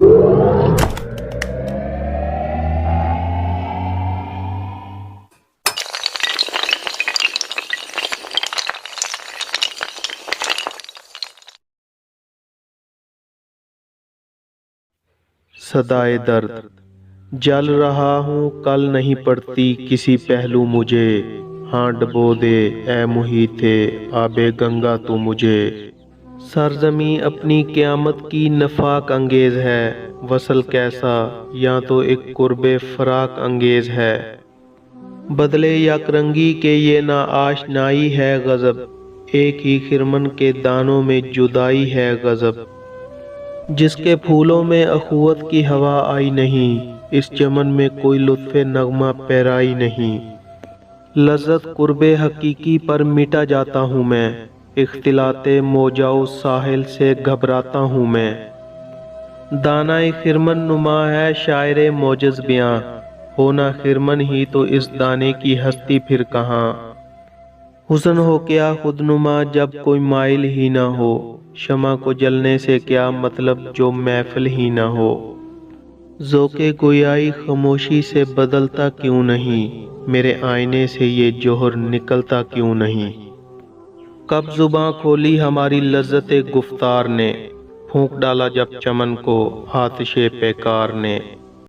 صدائے درد جل رہا ہوں، کل نہیں پڑتی کسی پہلو مجھے، ہاں ڈبو دے اے محیط آب گنگا تو مجھے۔ سرزمیں اپنی قیامت کی نفاق انگیز ہے، وصل کیسا یا تو ایک قرب فراق انگیز ہے۔ بدلے یک رنگی کے یہ نا آشنائی ہے غضب، ایک ہی خرمن کے دانوں میں جدائی ہے غضب۔ جس کے پھولوں میں اخوت کی ہوا آئی نہیں، اس چمن میں کوئی لطف نغمہ پیرائی نہیں۔ لذت قرب حقیقی پر مٹا جاتا ہوں میں، اختلاط موجاؤ ساحل سے گھبراتا ہوں میں۔ دانائے خرمن نما ہے شاعر موجز بیاں، ہونا خرمن ہی تو اس دانے کی ہستی پھر کہاں۔ حسن ہو کیا خود نما جب کوئی مائل ہی نہ ہو، شمع کو جلنے سے کیا مطلب جو محفل ہی نہ ہو۔ ذوق گویائی خاموشی سے بدلتا کیوں نہیں، میرے آئینے سے یہ جوہر نکلتا کیوں نہیں۔ کب زباں کھولی ہماری لذت گفتار نے، پھونک ڈالا جب چمن کو آتش پیکار نے۔